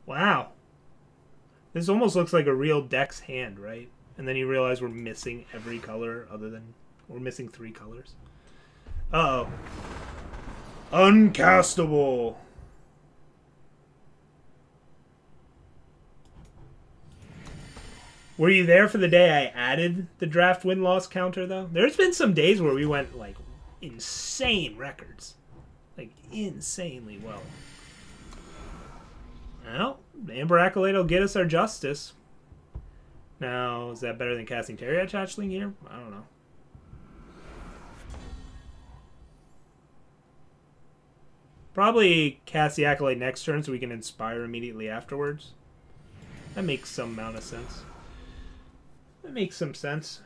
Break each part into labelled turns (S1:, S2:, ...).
S1: Wow. This almost looks like a real Dex hand, right? And then you realize we're missing every color other than... We're missing 3 colors. Uh-oh. Uncastable. Were you there for the day I added the draft win-loss counter, though? There's been some days where we went, like, insane records. Like, insanely well. Well, the Amber Accolade will get us our justice. Now, is that better than casting Teriach Hatchling here? I don't know. Probably cast the Accolade next turn so we can inspire immediately afterwards. That makes some amount of sense. That makes some sense.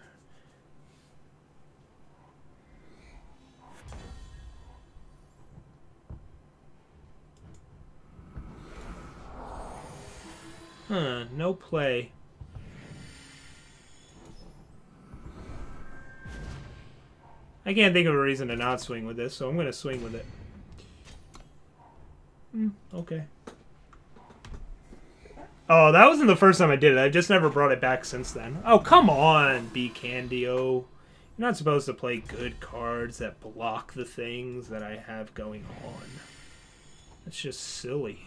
S1: Huh, no play. I can't think of a reason to not swing with this, so I'm going to swing with it. Okay. Oh, that wasn't the first time I did it. I've just never brought it back since then. Oh, come on, B Candio. You're not supposed to play good cards that block the things that I have going on. That's just silly.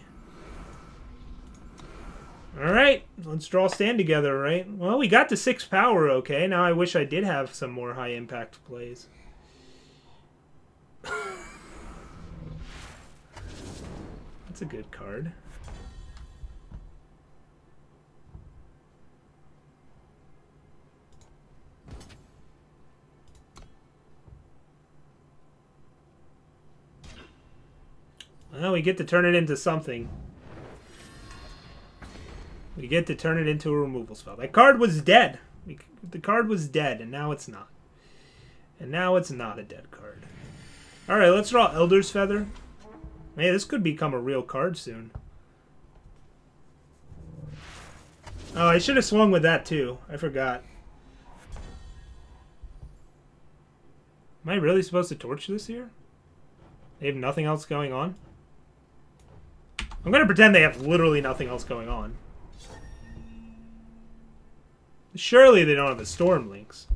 S1: Alright, let's draw stand together, right? Well, we got to 6 power, okay. Now I wish I did have some more high-impact plays. That's a good card. Well, we get to turn it into something. We get to turn it into a removal spell. That card was dead. The card was dead, and now it's not. And now it's not a dead card. Alright, let's draw Elder's Feather. Man, this could become a real card soon. Oh, I should have swung with that too. I forgot. Am I really supposed to torch this here? They have nothing else going on? I'm going to pretend they have literally nothing else going on. Surely they don't have a Storm Lynx.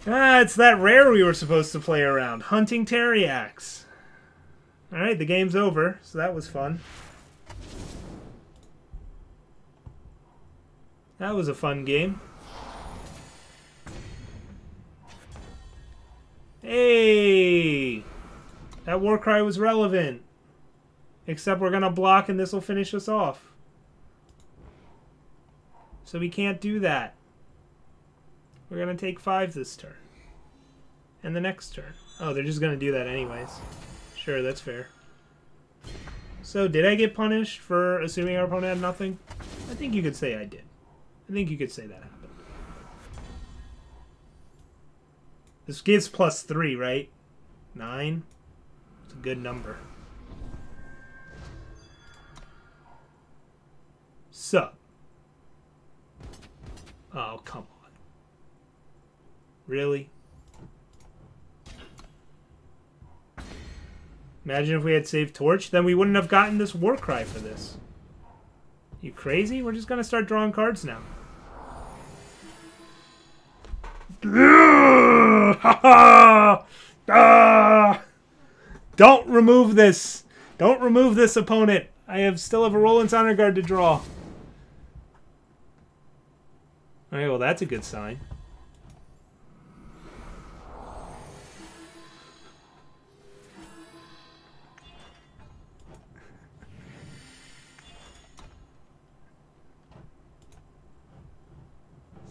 S1: Ah, it's that rare we were supposed to play around. Hunting Teriax. Alright, the game's over, so that was fun. That was a fun game. Hey! That Warcry was relevant. Except we're gonna block and this will finish us off. So we can't do that. We're gonna take 5 this turn. And the next turn. Oh, they're just gonna do that anyways. Sure, that's fair. So, did I get punished for assuming our opponent had nothing? I think you could say I did. I think you could say that happened. This gives +3, right? 9? It's a good number. So. Oh, come on. Really? Imagine if we had saved Torch, then we wouldn't have gotten this Warcry for this. You crazy? We're just gonna start drawing cards now. Don't remove this. Don't remove this, opponent. I still have a Roland's Honor Guard to draw. Alright, well that's a good sign.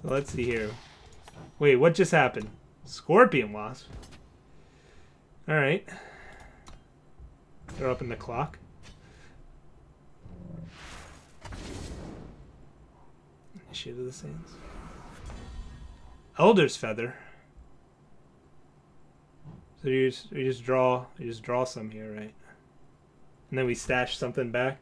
S1: So let's see here. Wait, what just happened? Scorpion Wasp. Alright. They're up in the clock. Initiate of the Sands. Elder's Feather. So you just draw some here, right? And then we stash something back.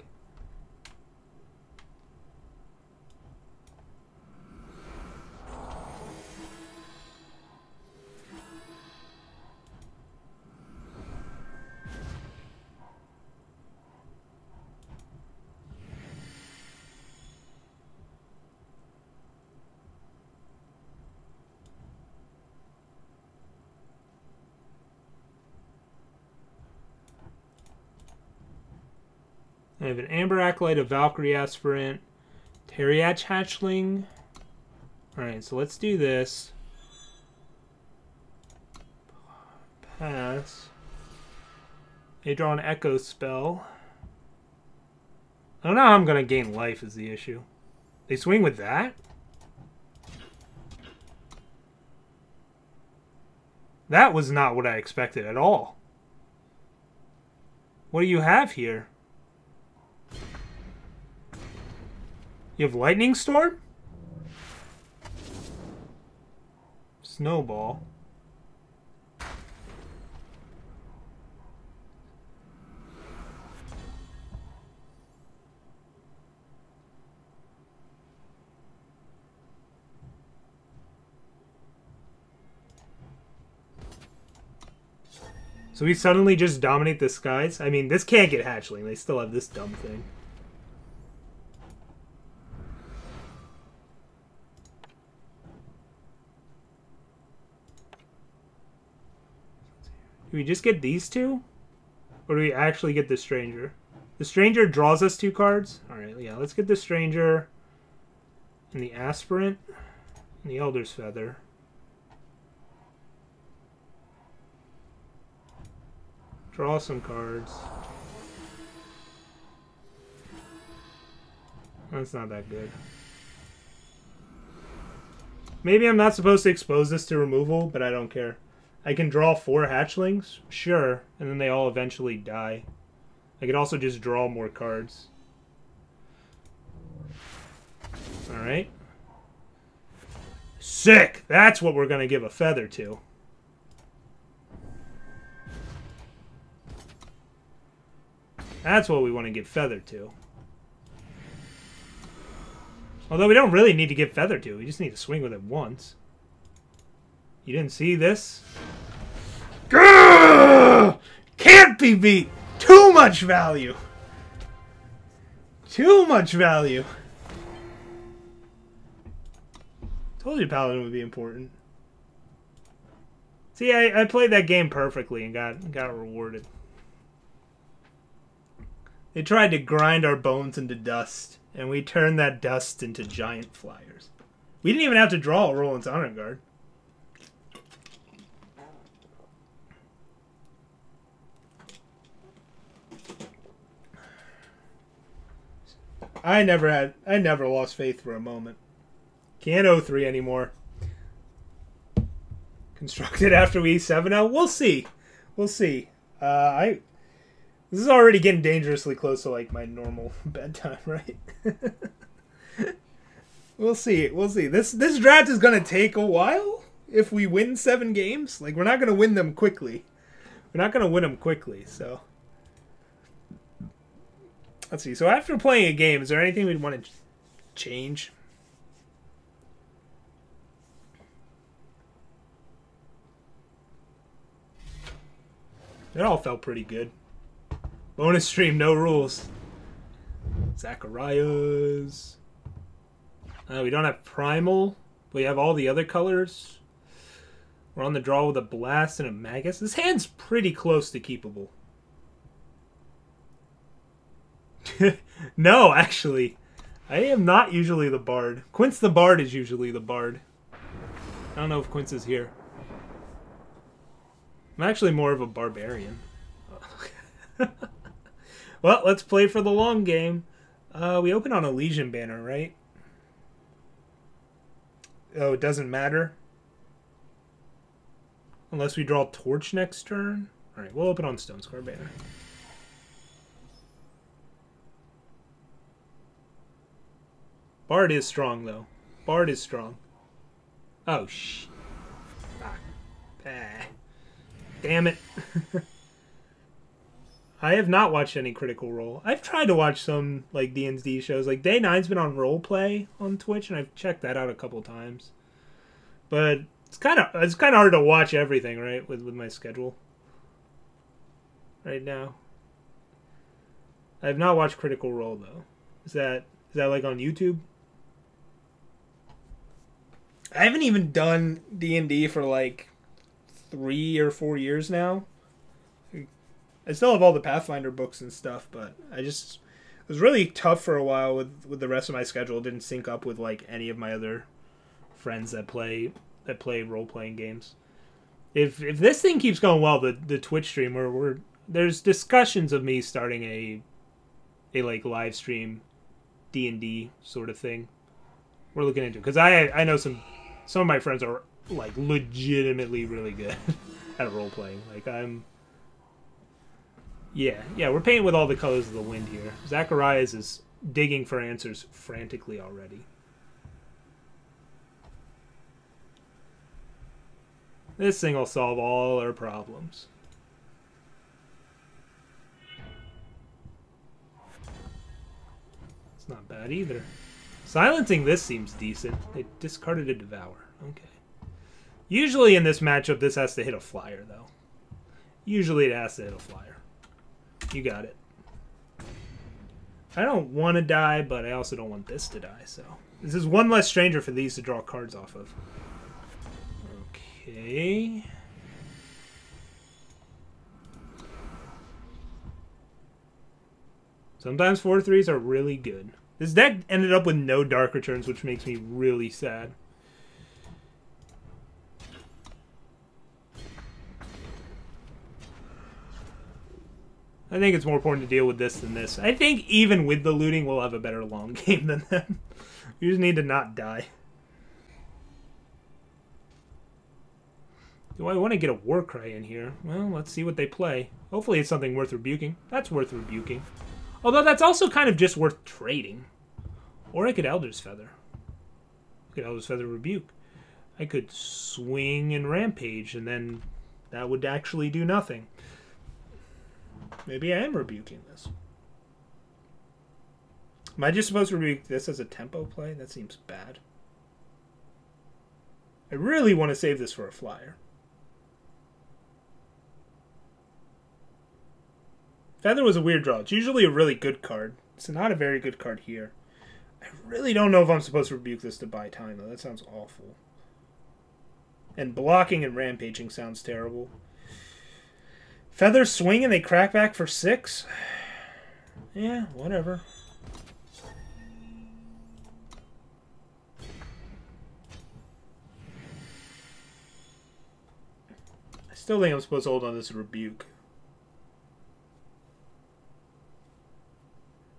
S1: I have an Amber Acolyte, a Valkyrie Aspirant, Terriach Hatchling. Alright, so let's do this. Pass. They draw an Echo spell. I don't know how I'm going to gain life is the issue. They swing with that? That was not what I expected at all. What do you have here? You have Lightning Storm? Snowball. So we suddenly just dominate the skies? I mean, this can't get hatchling. They still have this dumb thing. Do we just get these two? Or do we actually get the Stranger? The Stranger draws us 2 cards? Alright, yeah, let's get the Stranger. And the Aspirant. And the Elder's Feather. Draw some cards. That's not that good. Maybe I'm not supposed to expose this to removal, but I don't care. I can draw 4 hatchlings? Sure. And then they all eventually die. I could also just draw more cards. Alright. Sick! That's what we're going to give a feather to. That's what we want to give feather to. Although we don't really need to give feather to. We just need to swing with it once. You didn't see this? Grrr! Can't be beat! Too much value! Too much value! Told you Paladin would be important. See, I played that game perfectly and got rewarded. They tried to grind our bones into dust, and we turned that dust into giant flyers. We didn't even have to draw a Roland's Honor Guard. I never lost faith for a moment. Can't 0-3 anymore. Constructed after we 7-0? We'll see. We'll see. This is already getting dangerously close to like my normal bedtime, right? We'll see. We'll see. This draft is gonna take a while if we win 7 games. Like, we're not gonna win them quickly. We're not gonna win them quickly, so let's see. So after playing a game, is there anything we'd want to change? It all felt pretty good. Bonus stream, no rules. Zacharias. We don't have Primal. We have all the other colors. We're on the draw with a Blast and a Magus. This hand's pretty close to keepable. No, actually. I am not usually the Bard. Quince the Bard is usually the Bard. I don't know if Quince is here. I'm actually more of a Barbarian. Well, let's play for the long game. We open on a Legion banner, right? Oh, it doesn't matter? Unless we draw Torch next turn? Alright, we'll open on Stone Scar banner. Bard is strong, though. Bard is strong. Oh, damn it. I have not watched any Critical Role. I've tried to watch some like D&D shows. Like Day 9's been on Roleplay on Twitch, and I've checked that out a couple times. But it's kind of hard to watch everything, right? With my schedule right now. I have not watched Critical Role though. Is that like on YouTube? I haven't even done D&D for like 3 or 4 years now. I still have all the Pathfinder books and stuff, but It was really tough for a while with the rest of my schedule. It didn't sync up with like any of my other friends that play role playing games. If this thing keeps going well, the Twitch stream there's discussions of me starting a like live stream D&D sort of thing. We're looking into, because I know some of my friends are like legitimately really good at role playing. Like yeah, we're painting with all the colors of the wind here. Zacharias is digging for answers frantically already. This thing will solve all our problems. It's not bad either. Silencing this seems decent. They discarded a Devour. Okay. Usually in this matchup, this has to hit a flyer, though. Usually it has to hit a flyer. You got it. I don't want to die, but I also don't want this to die, so... This is one less stranger for these to draw cards off of. Okay... Sometimes 4/3s are really good. This deck ended up with no Dark Returns, which makes me really sad. I think it's more important to deal with this than this. I think even with the looting, we'll have a better long game than them. We just need to not die. Do I want to get a Warcry in here? Well, let's see what they play. Hopefully it's something worth rebuking. That's worth rebuking. Although that's also kind of just worth trading. Or I could Elder's Feather. I could Elder's Feather Rebuke. I could swing and Rampage, and then that would actually do nothing. Maybe I am rebuking this. Am I just supposed to rebuke this as a tempo play? That seems bad. I really want to save this for a flyer. Feather was a weird draw. It's usually a really good card. It's not a very good card here. I really don't know if I'm supposed to rebuke this to buy time, though. That sounds awful. And blocking and rampaging sounds terrible. Feather swing and they crack back for 6? Yeah, whatever. I still think I'm supposed to hold on this rebuke.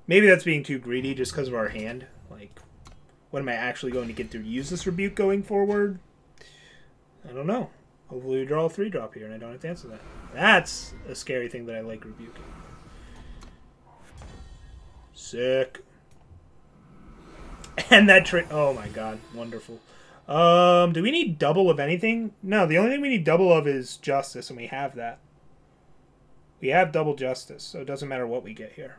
S1: Maybe that's being too greedy just because of our hand. Like, when am I actually going to get to use this rebuke going forward? I don't know. Hopefully we draw a 3-drop here and I don't have to answer that. That's a scary thing that I like rebuking. Sick. And that trick. Oh my god. Wonderful. Do we need double of anything? No, the only thing we need double of is justice, and we have that. We have double justice, so it doesn't matter what we get here.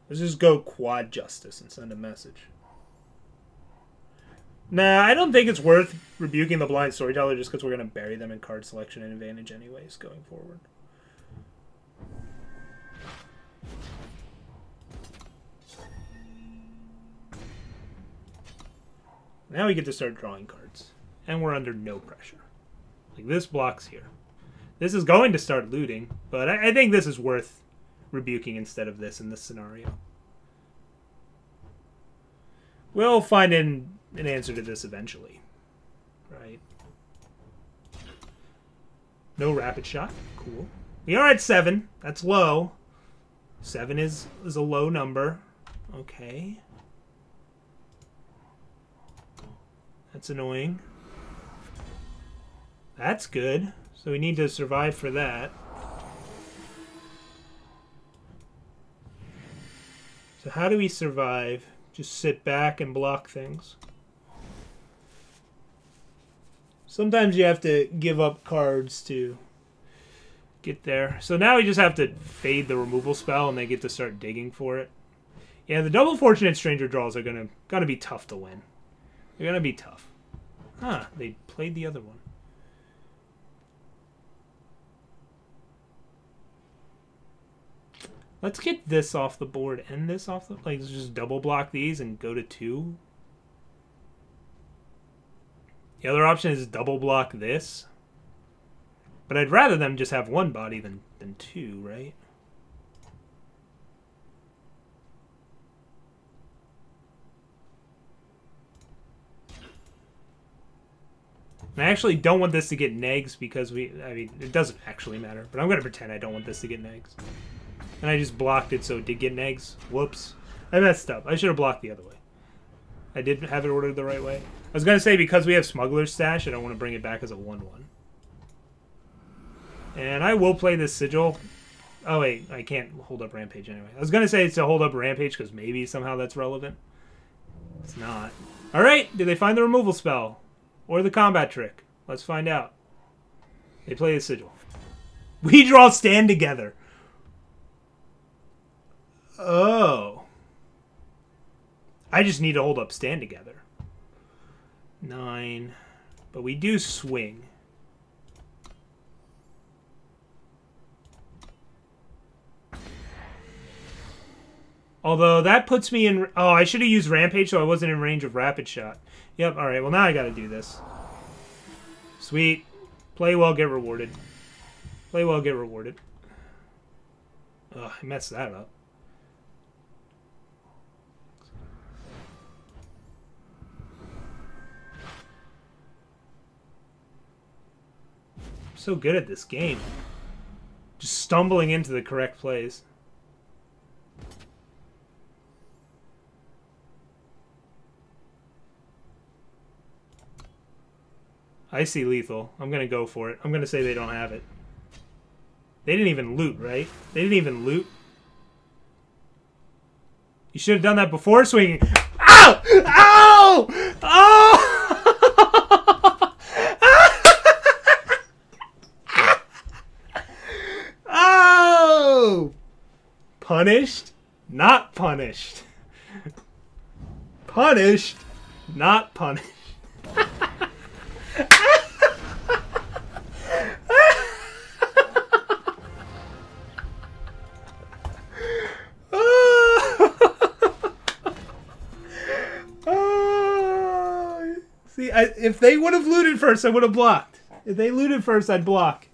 S1: Let's just go quad justice and send a message. Nah, I don't think it's worth rebuking the blind storyteller just because we're going to bury them in card selection and advantage anyways going forward. Now we get to start drawing cards. And we're under no pressure. Like, this blocks here. This is going to start looting, but I think this is worth rebuking instead of this in this scenario. We'll find an answer to this eventually. Right? No rapid shot. Cool. We are at 7. That's low. 7 is a low number. Okay. That's annoying. That's good. So we need to survive for that. So how do we survive? Just sit back and block things. Sometimes you have to give up cards to get there. So now we just have to fade the removal spell and they get to start digging for it. Yeah, the double Fortunate Stranger draws are gonna be tough to win. They're gonna be tough. Huh, they played the other one. Let's get this off the board and this off the... Like, let's just double block these and go to 2. The other option is double block this. But I'd rather them just have 1 body than 2, right? And I actually don't want this to get negs because I mean, it doesn't actually matter. But I'm going to pretend I don't want this to get negs. And I just blocked it so it did get negs. Whoops. I messed up. I should have blocked the other way. I did have it ordered the right way. I was going to say, because we have Smuggler's Stash, I don't want to bring it back as a 1-1. And I will play this Sigil. Oh, wait. I can't hold up Rampage anyway. I was going to say it's to hold up Rampage because maybe somehow that's relevant. It's not. Alright. Did they find the removal spell? Or the combat trick? Let's find out. They play the Sigil. We draw Stand Together. Oh. I just need to hold up Stand Together. 9. But we do swing. Although that puts me in... Oh, I should have used Rampage so I wasn't in range of Rapid Shot. Yep, alright. Well, now I gotta do this. Sweet. Play well, get rewarded. Play well, get rewarded. Ugh, I messed that up. I'm so good at this game. Just stumbling into the correct plays. I see lethal. I'm going to go for it. I'm going to say they don't have it. They didn't even loot, right? They didn't even loot. You should have done that before swinging. Ow! Ow! Oh! Oh! Punished? Not punished. Punished? Not punished. See, if they would have looted first, I would have blocked. If they looted first, I'd block.